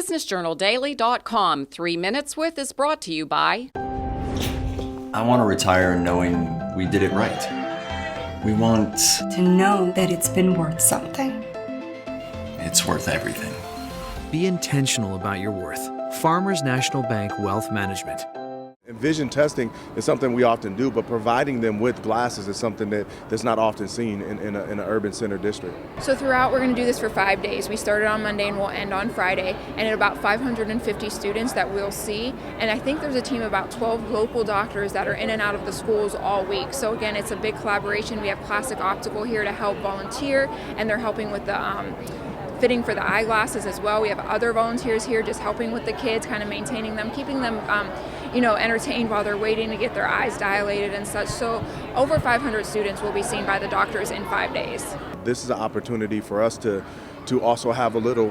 BusinessJournalDaily.com. 3 Minutes With is brought to you by... I want to retire knowing we did it right. We want to know that it's been worth something. It's worth everything. Be intentional about your worth. Farmers National Bank Wealth Management. And vision testing is something we often do, but providing them with glasses is something that's not often seen in an urban center district. So throughout, we're going to do this for 5 days. We started on Monday and we'll end on Friday, and at about 550 students that we'll see. And I think there's a team of about 12 local doctors that are in and out of the schools all week. So again, it's a big collaboration. We have Classic Optical here to help volunteer, and they're helping with the fitting for the eyeglasses as well. We have other volunteers here just helping with the kids, kind of maintaining them, keeping them entertained while they're waiting to get their eyes dilated and such. So over 500 students will be seen by the doctors in 5 days. This is an opportunity for us to also have a little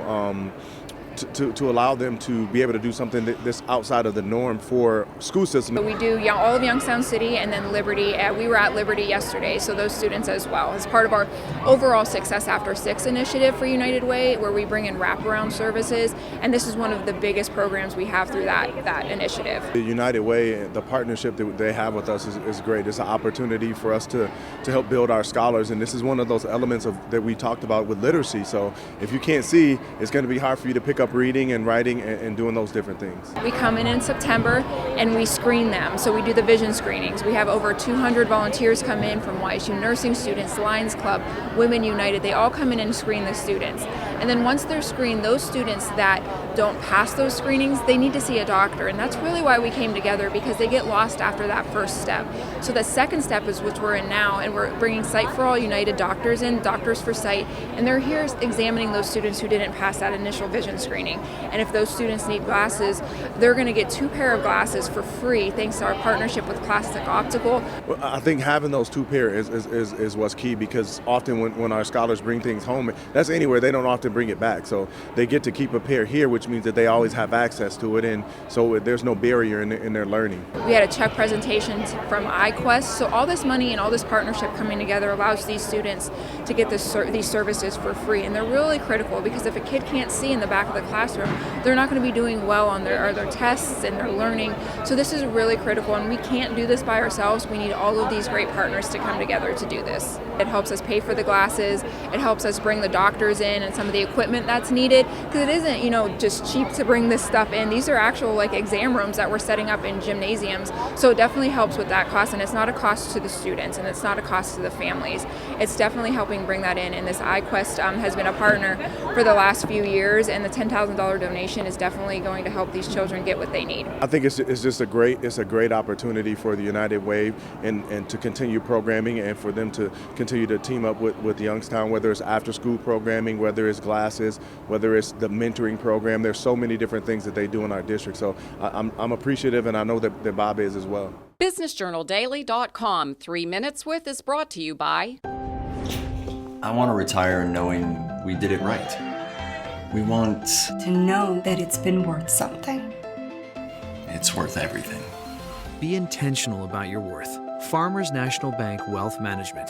to allow them to be able to do something that's outside of the norm for school system. So we do all of Youngstown City and then Liberty. We were at Liberty yesterday, so those students as well. As part of our overall Success After 6 initiative for United Way, where we bring in wraparound services, and this is one of the biggest programs we have through that initiative. The United Way, the partnership that they have with us is great. It's an opportunity for us to help build our scholars, and this is one of those elements that we talked about with literacy. So if you can't see, it's going to be hard for you to pick up reading and writing and doing those different things. We come in September and we screen them. So we do the vision screenings. We have over 200 volunteers come in from YSU nursing students, Lions Club, Women United. They all come in and screen the students. And then once they're screened, those students that don't pass those screenings, they need to see a doctor. And that's really why we came together, because they get lost after that first step. So the second step is which we're in now, and we're bringing Sight for All United doctors in, Doctors for Sight, and they're here examining those students who didn't pass that initial vision screening. And if those students need glasses, they're going to get 2 pair of glasses for free thanks to our partnership with Classic Optical. Well, I think having those 2 pair is what's key, because often when our scholars bring things home, that's anywhere, they don't often bring it back. So they get to keep a pair here, which means that they always have access to it, and so there's no barrier in their learning. We had a check presentation from iQuest, so all this money and all this partnership coming together allows these students to get these services for free, and they're really critical, because if a kid can't see in the back of the classroom, they're not going to be doing well on their tests and their learning. So this is really critical, and we can't do this by ourselves. We need all of these great partners to come together to do this. It helps us pay for the glasses, it helps us bring the doctors in and some of the equipment that's needed, because it isn't just cheap to bring this stuff in. These are actual exam rooms that we're setting up in gymnasiums, so it definitely helps with that cost, and it's not a cost to the students and it's not a cost to the families. It's definitely helping bring that in, and this iQuest has been a partner for the last few years, and the $10,000 donation is definitely going to help these children get what they need. I think it's just a great opportunity for the United Way and to continue programming, and for them to continue to team up with Youngstown, whether it's after school programming, whether it's glasses, whether it's the mentoring program. There's so many different things that they do in our district. So I'm appreciative, and I know that Bob is as well. BusinessJournalDaily.com. 3 Minutes With is brought to you by... I want to retire knowing we did it right. We want to know that it's been worth something. It's worth everything. Be intentional about your worth. Farmers National Bank Wealth Management.